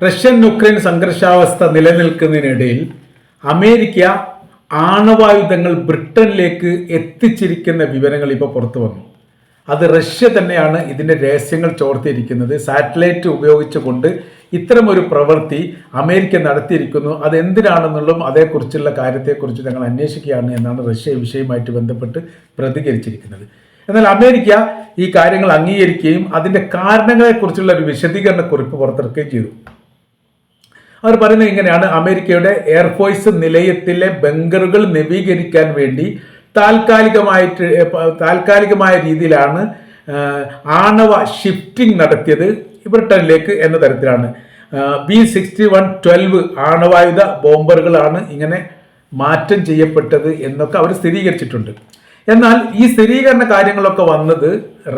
Russian Ukraine സംഘർഷാവസ്ഥ നിലനിൽക്കുന്നതിനിടയിൽ America ആണവായുധങ്ങൾ ബ്രിട്ടനിലേക്ക് എത്തിച്ചിരിക്കുന്ന വിവരങ്ങൾ ഇപ്പോൾ പുറത്തു വന്നു. അത് റഷ്യ തന്നെയാണ് ഇതിൻ്റെ രഹസ്യങ്ങൾ ചോർത്തിയിരിക്കുന്നത്. സാറ്റലൈറ്റ് ഉപയോഗിച്ചുകൊണ്ട് ഇത്തരമൊരു പ്രവൃത്തി അമേരിക്ക നടത്തിയിരിക്കുന്നു. അതെന്തിനാണെന്നുള്ളതും അതേക്കുറിച്ചുള്ള കാര്യത്തെക്കുറിച്ച് ഞങ്ങൾ അന്വേഷിക്കുകയാണ് എന്നാണ് റഷ്യ വിഷയവുമായിട്ട് ബന്ധപ്പെട്ട് പ്രതികരിച്ചിരിക്കുന്നത്. എന്നാൽ അമേരിക്ക ഈ കാര്യങ്ങൾ അംഗീകരിക്കുകയും അതിൻ്റെ കാരണങ്ങളെക്കുറിച്ചുള്ള ഒരു വിശദീകരണ കുറിപ്പ് പുറത്തിറക്കുകയും ചെയ്തു. അവർ പറയുന്നത് ഇങ്ങനെയാണ്: അമേരിക്കയുടെ എയർഫോഴ്സ് നിലയത്തിലെ ബങ്കറുകൾ നവീകരിക്കാൻ വേണ്ടി താൽക്കാലികമായ രീതിയിലാണ് ആണവ ഷിഫ്റ്റിംഗ് നടത്തിയത് ബ്രിട്ടനിലേക്ക് എന്ന തരത്തിലാണ്. B-61-12 ആണവായുധ ബോംബറുകളാണ് ഇങ്ങനെ മാറ്റം ചെയ്യപ്പെട്ടത് എന്നൊക്കെ അവർ സ്ഥിരീകരിച്ചിട്ടുണ്ട്. എന്നാൽ ഈ സ്ഥിരീകരണ കാര്യങ്ങളൊക്കെ വന്നത്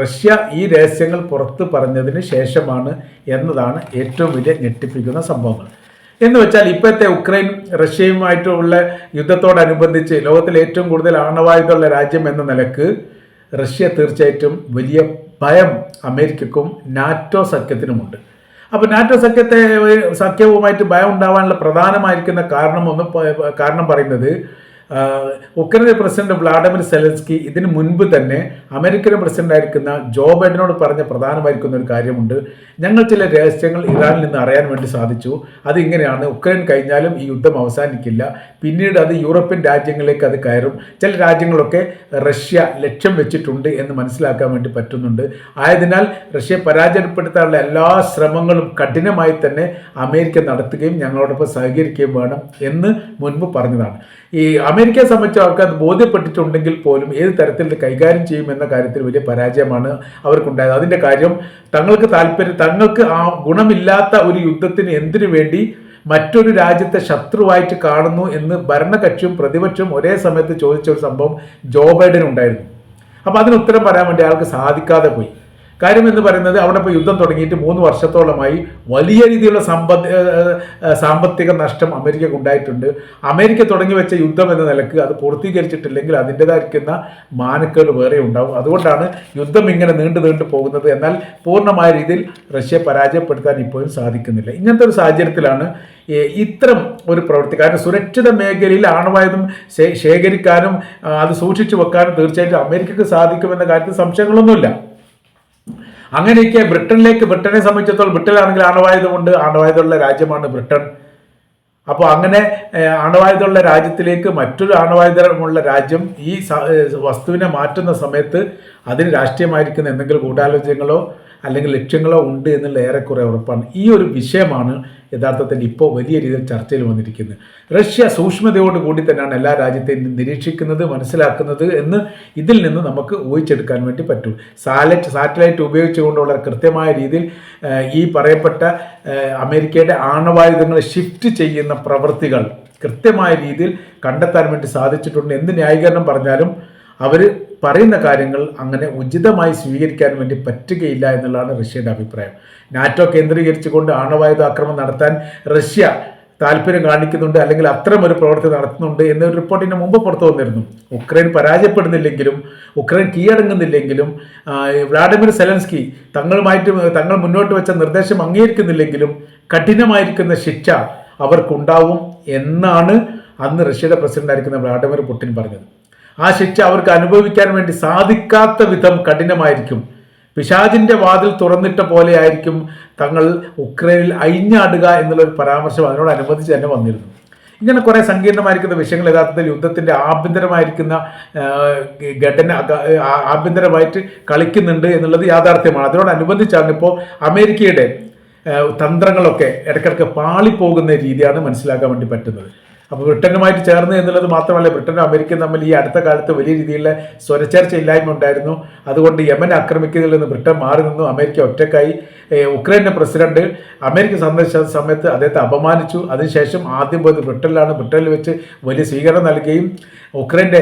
റഷ്യ ഈ രഹസ്യങ്ങൾ പുറത്ത് പറഞ്ഞതിന് ശേഷമാണ് എന്നതാണ് ഏറ്റവും വലിയ ഞെട്ടിപ്പിക്കുന്ന സംഭവങ്ങൾ. എന്ന് വെച്ചാൽ ഇപ്പോഴത്തെ ഉക്രൈൻ റഷ്യയുമായിട്ടുള്ള യുദ്ധത്തോടനുബന്ധിച്ച് ലോകത്തിലെ ഏറ്റവും കൂടുതൽ ആണവായുധമുള്ള രാജ്യം എന്ന നിലക്ക് റഷ്യ തീർച്ചയായിട്ടും വലിയ ഭയം അമേരിക്കക്കും നാറ്റോ സഖ്യത്തിനുമുണ്ട്. അപ്പോൾ നാറ്റോ സഖ്യവുമായിട്ട് ഭയം ഉണ്ടാവാനുള്ള പ്രധാനമായിരിക്കുന്ന കാരണം പറയുന്നത് ഉക്രൈൻ പ്രസിഡന്റ് വ്ളാഡിമിർ സെലൻസ്കി ഇതിനു മുൻപ് തന്നെ അമേരിക്കൻ പ്രസിഡന്റായിരിക്കുന്ന ജോ ബൈഡനോട് പറഞ്ഞ പ്രധാനമായിരിക്കുന്ന ഒരു കാര്യമുണ്ട്. ഞങ്ങൾ ചില രഹസ്യങ്ങൾ ഇറാനിൽ നിന്ന് അറിയാൻ വേണ്ടി സാധിച്ചു. അതിങ്ങനെയാണ്: ഉക്രൈൻ കഴിഞ്ഞാലും ഈ യുദ്ധം അവസാനിക്കില്ല, പിന്നീട് അത് യൂറോപ്യൻ രാജ്യങ്ങളിലേക്ക് അത് കയറും, ചില രാജ്യങ്ങളൊക്കെ റഷ്യ ലക്ഷ്യം വെച്ചിട്ടുണ്ട് എന്ന് മനസ്സിലാക്കാൻ വേണ്ടി പറ്റുന്നുണ്ട്. ആയതിനാൽ റഷ്യയെ പരാജയപ്പെടുത്താനുള്ള എല്ലാ ശ്രമങ്ങളും കഠിനമായി തന്നെ അമേരിക്ക നടത്തുകയും ഞങ്ങളോടൊപ്പം സഹകരിക്കുകയും വേണം എന്ന് മുൻപ് പറഞ്ഞതാണ്. ഈ അമേരിക്കയെ സംബന്ധിച്ച് അവർക്ക് അത് ബോധ്യപ്പെട്ടിട്ടുണ്ടെങ്കിൽ പോലും ഏത് തരത്തിൽ കൈകാര്യം ചെയ്യുമെന്ന കാര്യത്തിൽ വലിയ പരാജയമാണ് അവർക്കുണ്ടായത്. അതിൻ്റെ കാര്യം തങ്ങൾക്ക് ആ ഗുണമില്ലാത്ത ഒരു യുദ്ധത്തിന് എന്തിനു വേണ്ടി മറ്റൊരു രാജ്യത്തെ ശത്രുവായിട്ട് കാണുന്നു എന്ന് ഭരണകക്ഷിയും പ്രതിപക്ഷവും ഒരേ സമയത്ത് ചോദിച്ച ഒരു സംഭവം ജോ ബൈഡൻ ഉണ്ടായിരുന്നു. അപ്പോൾ അതിന് ഉത്തരം പറയാൻ വേണ്ടി അയാൾക്ക് സാധിക്കാതെ പോയി. കാര്യം എന്ന് പറയുന്നത്, അവിടെ ഇപ്പോൾ യുദ്ധം തുടങ്ങിയിട്ട് 3 വർഷത്തോളമായി വലിയ രീതിയിലുള്ള സാമ്പത്തിക നഷ്ടം അമേരിക്കക്ക് ഉണ്ടായിട്ടുണ്ട്. അമേരിക്ക തുടങ്ങി വെച്ച യുദ്ധം എന്ന നിലക്ക് അത് പൂർത്തീകരിച്ചിട്ടില്ലെങ്കിൽ അതിൻ്റെതായിരിക്കുന്ന മാനക്കേട് വേറെ ഉണ്ടാവും. അതുകൊണ്ടാണ് യുദ്ധം ഇങ്ങനെ നീണ്ടു പോകുന്നത്. എന്നാൽ പൂർണ്ണമായ രീതിയിൽ റഷ്യയെ പരാജയപ്പെടുത്താൻ ഇപ്പോഴും സാധിക്കുന്നില്ല. ഇങ്ങനത്തെ ഒരു സാഹചര്യത്തിലാണ് ഇത്തരം ഒരു പ്രവൃത്തി. കാരണം സുരക്ഷിത മേഖലയിൽ ആണവായുധം ശേഖരിക്കാനും അത് സൂക്ഷിച്ചു വെക്കാനും തീർച്ചയായിട്ടും അമേരിക്കക്ക് സാധിക്കുമെന്ന കാര്യത്തിൽ സംശയങ്ങളൊന്നുമില്ല. അങ്ങനെയൊക്കെ ബ്രിട്ടനെ സംബന്ധിച്ചിടത്തോളം, ബ്രിട്ടനിലാണെങ്കിൽ ആണവായുധമുണ്ട്, ആണവായുധമുള്ള രാജ്യമാണ് ബ്രിട്ടൻ. അപ്പോൾ അങ്ങനെ ആണവായുധമുള്ള രാജ്യത്തിലേക്ക് മറ്റൊരു ആണവായുധമുള്ള രാജ്യം ഈ വസ്തുവിനെ മാറ്റുന്ന സമയത്ത് അതിന് രാഷ്ട്രീയമായിരിക്കുന്ന എന്തെങ്കിലും ഗൂഢാലോചനകളോ അല്ലെങ്കിൽ ലക്ഷ്യങ്ങളോ ഉണ്ട് എന്നുള്ള ഏറെക്കുറെ ഉറപ്പാണ്. ഈ ഒരു വിഷയമാണ് യഥാർത്ഥത്തിൽ ഇപ്പോൾ വലിയ രീതിയിൽ ചർച്ചയിൽ വന്നിരിക്കുന്നത്. റഷ്യ സൂക്ഷ്മതയോടുകൂടി തന്നെയാണ് എല്ലാ രാജ്യത്തെയും നിരീക്ഷിക്കുന്നത്, മനസ്സിലാക്കുന്നത് എന്ന് ഇതിൽ നിന്ന് നമുക്ക് ഊഹിച്ചെടുക്കാൻ വേണ്ടി പറ്റും. സാറ്റലൈറ്റ് ഉപയോഗിച്ചുകൊണ്ടുള്ള കൃത്യമായ രീതിയിൽ ഈ പറയപ്പെട്ട അമേരിക്കയുടെ ആണവായുധങ്ങൾ ഷിഫ്റ്റ് ചെയ്യുന്ന പ്രവൃത്തികൾ കൃത്യമായ രീതിയിൽ കണ്ടെത്താൻ വേണ്ടി സാധിച്ചിട്ടുണ്ട്. എന്ത് ന്യായീകരണം പറഞ്ഞാലും അവർ പറയുന്ന കാര്യങ്ങൾ അങ്ങനെ ഉചിതമായി സ്വീകരിക്കാൻ വേണ്ടി പറ്റുകയില്ല എന്നുള്ളതാണ് റഷ്യയുടെ അഭിപ്രായം. നാറ്റോ കേന്ദ്രീകരിച്ചുകൊണ്ട് ആണവായുധ ആക്രമണം നടത്താൻ റഷ്യ താല്പര്യം കാണിക്കുന്നുണ്ട്, അല്ലെങ്കിൽ അത്തരം ഒരു പ്രവൃത്തി നടത്തുന്നുണ്ട് എന്നൊരു റിപ്പോർട്ടിന് മുമ്പ് പുറത്തു വന്നിരുന്നു. ഉക്രൈൻ പരാജയപ്പെടുന്നില്ലെങ്കിലും, ഉക്രൈൻ കീഴടങ്ങുന്നില്ലെങ്കിലും, വ്ളാഡിമിർ സെലൻസ്കി തങ്ങൾ മുന്നോട്ട് വെച്ച നിർദ്ദേശം അംഗീകരിക്കുന്നില്ലെങ്കിലും കഠിനമായിരിക്കുന്ന ശിക്ഷ അവർക്കുണ്ടാവും എന്നാണ് അന്ന് റഷ്യയുടെ പ്രസിഡന്റായിരിക്കുന്ന വ്ളാഡിമിർ പുടിൻ പറഞ്ഞത്. ആ ശിക്ഷ അവർക്ക് അനുഭവിക്കാൻ വേണ്ടി സാധിക്കാത്ത വിധം കഠിനമായിരിക്കും. പിശാചിന്റെ വാതിൽ തുറന്നിട്ട പോലെ ആയിരിക്കും തങ്ങൾ ഉക്രൈനിൽ അഴിഞ്ഞാടുക എന്നുള്ളൊരു പരാമർശം അതിനോടനുബന്ധിച്ച് തന്നെ വന്നിരുന്നു. ഇങ്ങനെ കുറേ സങ്കീർണമായിരിക്കുന്ന വിഷയങ്ങൾ യഥാർത്ഥത്തിൽ യുദ്ധത്തിൻ്റെ ആഭ്യന്തരമായിരിക്കുന്ന ആഭ്യന്തരമായിട്ട് കളിക്കുന്നുണ്ട് എന്നുള്ളത് യാഥാർത്ഥ്യമാണ്. അതിനോടനുബന്ധിച്ചാണ് ഇപ്പോൾ അമേരിക്കയുടെ തന്ത്രങ്ങളൊക്കെ ഇടയ്ക്കിടയ്ക്ക് പാളിപ്പോകുന്ന രീതിയാണ് മനസ്സിലാക്കാൻ വേണ്ടി പറ്റുന്നത്. അപ്പോൾ ബ്രിട്ടനുമായിട്ട് ചേർന്ന് എന്നുള്ളത് മാത്രമല്ല, ബ്രിട്ടനും അമേരിക്കയും തമ്മിൽ ഈ അടുത്ത കാലത്ത് വലിയ രീതിയിലുള്ള സ്വരച്ചേർച്ച ഇല്ലായ്മ ഉണ്ടായിരുന്നു. അതുകൊണ്ട് യമൻ ആക്രമിക്കുന്നതിൽ നിന്ന് ബ്രിട്ടൻ മാറി നിന്നു, അമേരിക്ക ഒറ്റക്കായി. ഉക്രൈൻ്റെ പ്രസിഡന്റ് അമേരിക്ക സന്ദർശിച്ച സമയത്ത് അദ്ദേഹത്തെ അപമാനിച്ചു. അതിനുശേഷം ആദ്യം പോയത് ബ്രിട്ടനിലാണ്. ബ്രിട്ടനിൽ വെച്ച് വലിയ സ്വീകരണം നൽകുകയും ഉക്രൈൻ്റെ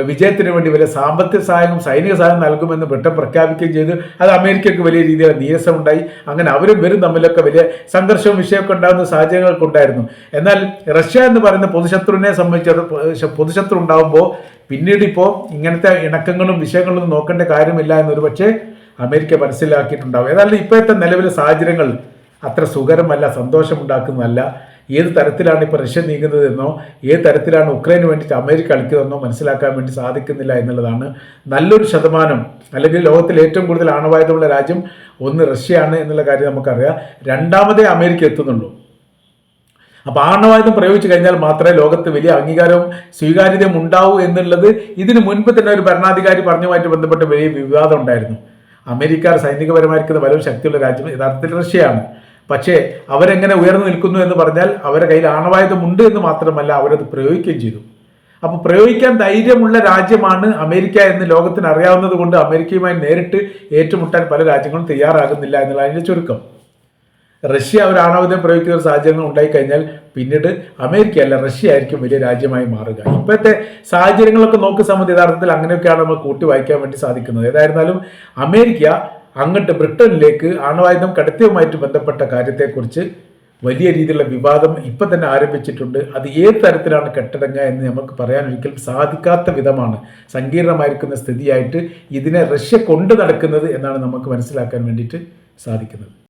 വിജയത്തിന് വേണ്ടി വലിയ സാമ്പത്തിക സഹായവും സൈനിക സഹായം നൽകുമെന്ന് ബ്രിട്ടൻ പ്രഖ്യാപിക്കുകയും ചെയ്തു. അത് അമേരിക്കയ്ക്ക് വലിയ രീതിയിലുള്ള നീരസമുണ്ടായി. അങ്ങനെ അവരും വരും തമ്മിലൊക്കെ വലിയ സംഘർഷവും വിഷയമൊക്കെ ഉണ്ടാകുന്ന സാഹചര്യങ്ങളൊക്കെ ഉണ്ടായിരുന്നു. എന്നാൽ റഷ്യ എന്ന് പറയുന്ന പൊതുശത്രുവിനെ സംബന്ധിച്ച് പൊതുശത്രു ഉണ്ടാകുമ്പോൾ പിന്നീട് ഇപ്പോൾ ഇങ്ങനത്തെ ഇണക്കങ്ങളും വിഷയങ്ങളും നോക്കേണ്ട കാര്യമില്ല എന്നൊരു പക്ഷേ അമേരിക്ക മനസ്സിലാക്കിയിട്ടുണ്ടാവും. ഏതായാലും ഇപ്പോഴത്തെ നിലവിലെ സാഹചര്യങ്ങൾ അത്ര സുഖകരമല്ല, സന്തോഷമുണ്ടാക്കുന്നതല്ല. ഏത് തരത്തിലാണ് ഇപ്പോൾ റഷ്യ നീങ്ങുന്നതെന്നോ ഏത് തരത്തിലാണ് ഉക്രൈന് വേണ്ടിയിട്ട് അമേരിക്ക കളിക്കുന്നതെന്നോ മനസ്സിലാക്കാൻ വേണ്ടി സാധിക്കുന്നില്ല എന്നുള്ളതാണ്. നല്ലൊരു ശതമാനം, അല്ലെങ്കിൽ ലോകത്തിൽ ഏറ്റവും കൂടുതൽ ആണവായുധമുള്ള രാജ്യം ഒന്ന് റഷ്യയാണ് എന്നുള്ള കാര്യം നമുക്കറിയാം. രണ്ടാമതേ അമേരിക്ക എത്തുന്നുള്ളൂ. അപ്പോൾ ആണവായുധം പ്രയോഗിച്ചു കഴിഞ്ഞാൽ മാത്രമേ ലോകത്ത് വലിയ അംഗീകാരവും സ്വീകാര്യതയും ഉണ്ടാവൂ എന്നുള്ളത് ഇതിനു മുൻപ് തന്നെ ഒരു ഭരണാധികാരി പറഞ്ഞുമായിട്ട് ബന്ധപ്പെട്ട് വലിയ വിവാദം ഉണ്ടായിരുന്നു. അമേരിക്ക സൈനികപരമായിരിക്കുന്ന വളരെ ശക്തിയുള്ള രാജ്യം യഥാർത്ഥത്തിൽ റഷ്യയാണ്. പക്ഷേ അവരെങ്ങനെ ഉയർന്നു നിൽക്കുന്നു എന്ന് പറഞ്ഞാൽ അവരുടെ കയ്യിൽ ആണവായുധം ഉണ്ട് എന്ന് മാത്രമല്ല, അവരത് പ്രയോഗിക്കുകയും ചെയ്തു. അപ്പോൾ പ്രയോഗിക്കാൻ ധൈര്യമുള്ള രാജ്യമാണ് അമേരിക്ക എന്ന് ലോകത്തിന് അറിയാവുന്നത് കൊണ്ട് അമേരിക്കയുമായി നേരിട്ട് ഏറ്റുമുട്ടാൻ പല രാജ്യങ്ങളും തയ്യാറാകുന്നില്ല എന്നുള്ള അതിൻ്റെ ചുരുക്കം. റഷ്യ ഒരു ആണവായുധം പ്രയോഗിക്കുന്ന ഒരു സാഹചര്യങ്ങൾ ഉണ്ടായിക്കഴിഞ്ഞാൽ പിന്നീട് അമേരിക്ക അല്ല റഷ്യ ആയിരിക്കും വലിയ രാജ്യമായി മാറുക. ഇപ്പോഴത്തെ സാഹചര്യങ്ങളൊക്കെ നോക്കി സംബന്ധിച്ച് യഥാർത്ഥത്തിൽ അങ്ങനെയൊക്കെയാണ് നമ്മൾ കൂട്ടി വായിക്കാൻ വേണ്ടി സാധിക്കുന്നത്. ഏതായിരുന്നാലും അമേരിക്ക അങ്ങോട്ട് ബ്രിട്ടനിലേക്ക് ആണവായുധം കടത്തിയുമായിട്ട് ബന്ധപ്പെട്ട കാര്യത്തെക്കുറിച്ച് വലിയ രീതിയിലുള്ള വിവാദം ഇപ്പം തന്നെ ആരംഭിച്ചിട്ടുണ്ട്. അത് ഏത് തരത്തിലാണ് കെട്ടടങ്ങുക എന്ന് നമുക്ക് പറയാൻ ഒരിക്കലും സാധിക്കാത്ത വിധമാണ്, സങ്കീർണമായിരിക്കുന്ന സ്ഥിതിയായിട്ട് ഇതിനെ റഷ്യ കൊണ്ടു നടക്കുന്നത് എന്നാണ് നമുക്ക് മനസ്സിലാക്കാൻ വേണ്ടിയിട്ട് സാധിക്കുന്നത്.